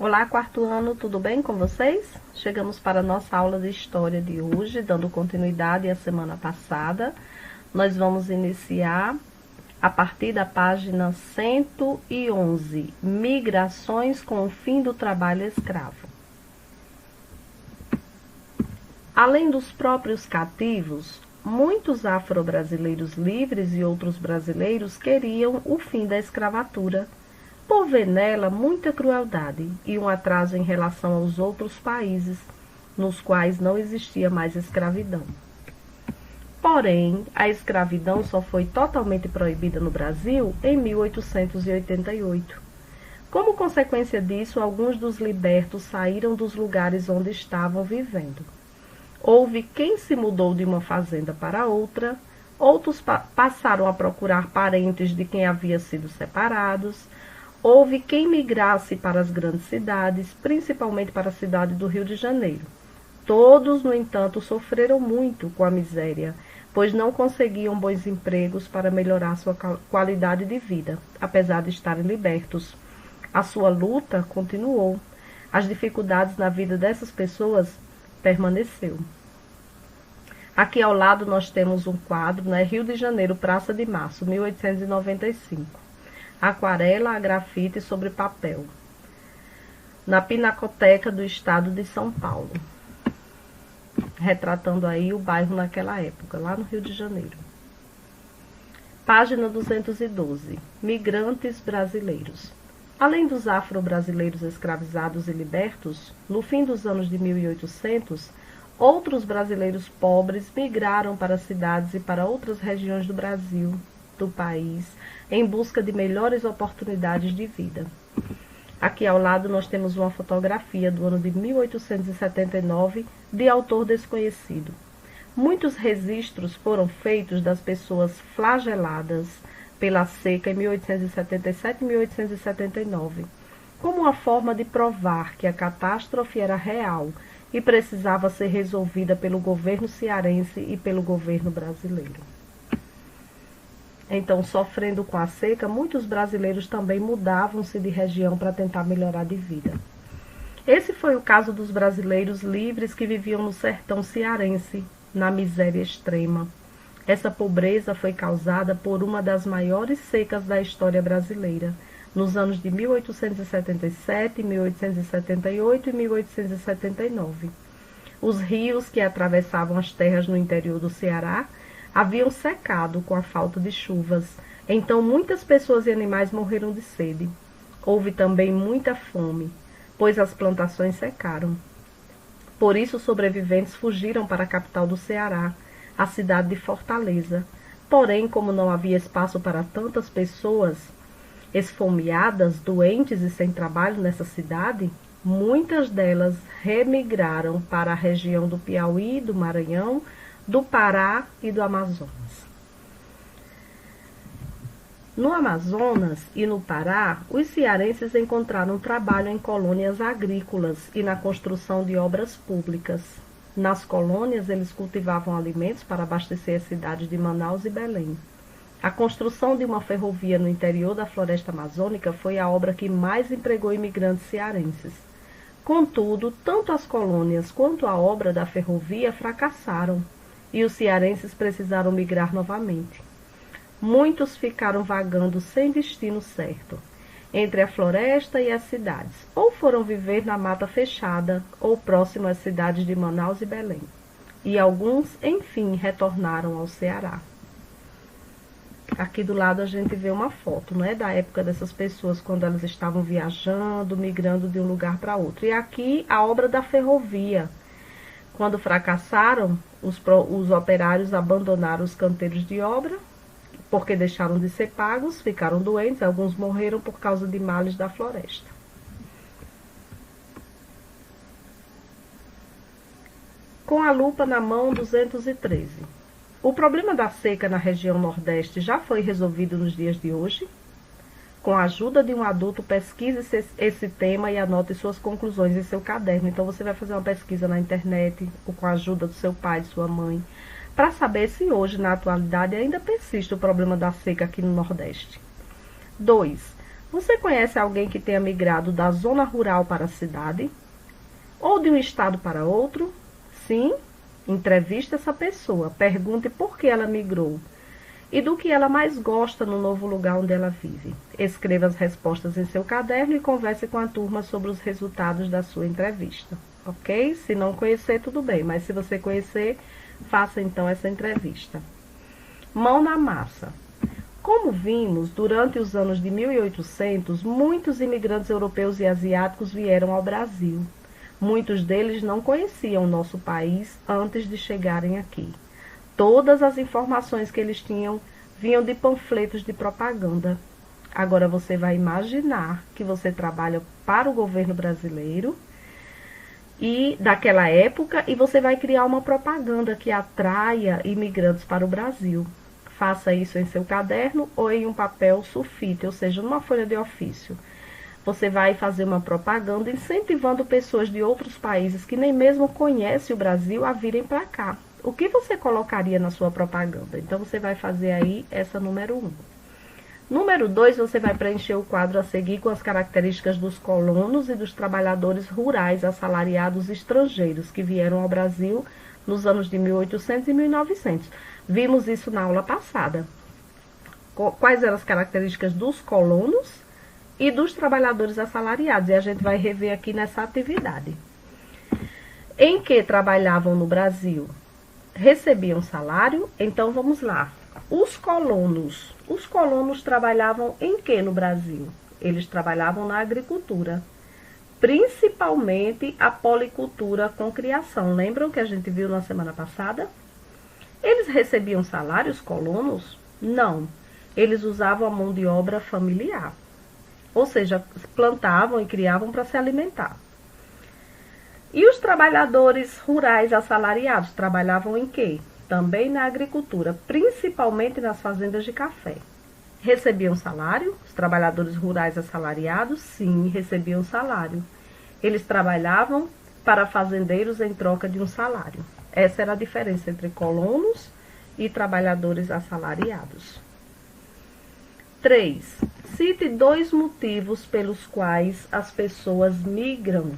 Olá, quarto ano, tudo bem com vocês? Chegamos para a nossa aula de História de hoje, dando continuidade à semana passada. Nós vamos iniciar a partir da página 111, Migrações com o fim do trabalho escravo. Além dos próprios cativos, muitos afro-brasileiros livres e outros brasileiros queriam o fim da escravatura, por ver nela muita crueldade e um atraso em relação aos outros países, nos quais não existia mais escravidão. Porém, a escravidão só foi totalmente proibida no Brasil em 1888. Como consequência disso, alguns dos libertos saíram dos lugares onde estavam vivendo. Houve quem se mudou de uma fazenda para outra, outros passaram a procurar parentes de quem havia sido separados. Houve quem migrasse para as grandes cidades, principalmente para a cidade do Rio de Janeiro. Todos, no entanto, sofreram muito com a miséria, pois não conseguiam bons empregos para melhorar sua qualidade de vida, apesar de estarem libertos. A sua luta continuou. As dificuldades na vida dessas pessoas permaneceu. Aqui ao lado nós temos um quadro, Rio de Janeiro, Praça de Março, 1895. Aquarela a grafite sobre papel, na Pinacoteca do Estado de São Paulo, retratando aí o bairro naquela época, lá no Rio de Janeiro. Página 212, Migrantes brasileiros. Além dos afro-brasileiros escravizados e libertos, no fim dos anos de 1800, outros brasileiros pobres migraram para cidades e para outras regiões do Brasil, do país, em busca de melhores oportunidades de vida. Aqui ao lado nós temos uma fotografia do ano de 1879, de autor desconhecido. Muitos registros foram feitos das pessoas flageladas pela seca em 1877 e 1879, como uma forma de provar que a catástrofe era real e precisava ser resolvida pelo governo cearense e pelo governo brasileiro. Então, sofrendo com a seca, muitos brasileiros também mudavam-se de região para tentar melhorar de vida. Esse foi o caso dos brasileiros livres que viviam no sertão cearense, na miséria extrema. Essa pobreza foi causada por uma das maiores secas da história brasileira, nos anos de 1877, 1878 e 1879. Os rios que atravessavam as terras no interior do Ceará haviam secado com a falta de chuvas, então muitas pessoas e animais morreram de sede. Houve também muita fome, pois as plantações secaram. Por isso, os sobreviventes fugiram para a capital do Ceará, a cidade de Fortaleza. Porém, como não havia espaço para tantas pessoas esfomeadas, doentes e sem trabalho nessa cidade, muitas delas remigraram para a região do Piauí, do Maranhão, do Pará e do Amazonas. No Amazonas e no Pará, os cearenses encontraram trabalho em colônias agrícolas e na construção de obras públicas. Nas colônias, eles cultivavam alimentos para abastecer as cidades de Manaus e Belém. A construção de uma ferrovia no interior da floresta amazônica foi a obra que mais empregou imigrantes cearenses. Contudo, tanto as colônias quanto a obra da ferrovia fracassaram, e os cearenses precisaram migrar novamente. Muitos ficaram vagando sem destino certo, entre a floresta e as cidades, ou foram viver na mata fechada, ou próximo às cidades de Manaus e Belém. E alguns, enfim, retornaram ao Ceará. Aqui do lado a gente vê uma foto, da época dessas pessoas, quando elas estavam viajando, migrando de um lugar para outro. E aqui a obra da ferrovia. Quando fracassaram, os operários abandonaram os canteiros de obra, porque deixaram de ser pagos, ficaram doentes, alguns morreram por causa de males da floresta. Com a lupa na mão, 213. O problema da seca na região Nordeste já foi resolvido nos dias de hoje? Com a ajuda de um adulto, pesquise esse tema e anote suas conclusões em seu caderno. Então, você vai fazer uma pesquisa na internet, ou com a ajuda do seu pai, de sua mãe, para saber se hoje, na atualidade, ainda persiste o problema da seca aqui no Nordeste. 2. Você conhece alguém que tenha migrado da zona rural para a cidade? Ou de um estado para outro? Sim? Entreviste essa pessoa, pergunte por que ela migrou e do que ela mais gosta no novo lugar onde ela vive. Escreva as respostas em seu caderno e converse com a turma sobre os resultados da sua entrevista, ok? Se não conhecer, tudo bem, mas se você conhecer, faça então essa entrevista. Mão na massa. Como vimos, durante os anos de 1800, muitos imigrantes europeus e asiáticos vieram ao Brasil. Muitos deles não conheciam o nosso país antes de chegarem aqui. Todas as informações que eles tinham vinham de panfletos de propaganda. Agora você vai imaginar que você trabalha para o governo brasileiro e daquela época e você vai criar uma propaganda que atraia imigrantes para o Brasil. Faça isso em seu caderno ou em um papel sulfite, ou seja, numa folha de ofício. Você vai fazer uma propaganda incentivando pessoas de outros países que nem mesmo conhecem o Brasil a virem para cá. O que você colocaria na sua propaganda? Então, você vai fazer aí essa número 1. Número 2, você vai preencher o quadro a seguir com as características dos colonos e dos trabalhadores rurais assalariados estrangeiros que vieram ao Brasil nos anos de 1800 e 1900. Vimos isso na aula passada. Quais eram as características dos colonos e dos trabalhadores assalariados? E a gente vai rever aqui nessa atividade. Em que trabalhavam no Brasil? Recebiam salário? Então vamos lá. Os colonos trabalhavam em que no Brasil? Eles trabalhavam na agricultura, principalmente a policultura com criação. Lembram que a gente viu na semana passada? Eles recebiam salário, os colonos? Não. Eles usavam a mão de obra familiar, ou seja, plantavam e criavam para se alimentar. E os trabalhadores rurais assalariados trabalhavam em quê? Também na agricultura, principalmente nas fazendas de café. Recebiam salário? Os trabalhadores rurais assalariados, sim, recebiam salário. Eles trabalhavam para fazendeiros em troca de um salário. Essa era a diferença entre colonos e trabalhadores assalariados. 3. Cite 2 motivos pelos quais as pessoas migram.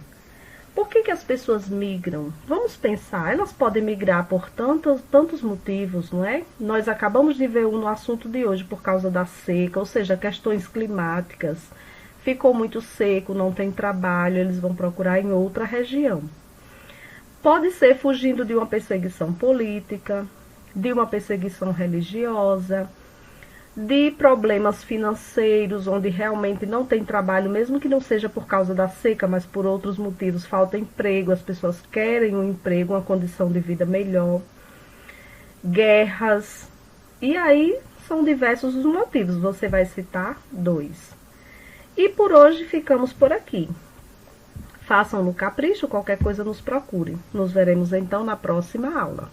Por que as pessoas migram? Vamos pensar, elas podem migrar por tantos motivos, não é? Nós acabamos de ver um no assunto de hoje por causa da seca, ou seja, questões climáticas. Ficou muito seco, não tem trabalho, eles vão procurar em outra região. Pode ser fugindo de uma perseguição política, de uma perseguição religiosa, de problemas financeiros, onde realmente não tem trabalho, mesmo que não seja por causa da seca, mas por outros motivos, falta emprego, as pessoas querem um emprego, uma condição de vida melhor, guerras, e aí são diversos os motivos, você vai citar 2. E por hoje ficamos por aqui. Façam no capricho, qualquer coisa nos procure. Nos veremos então na próxima aula.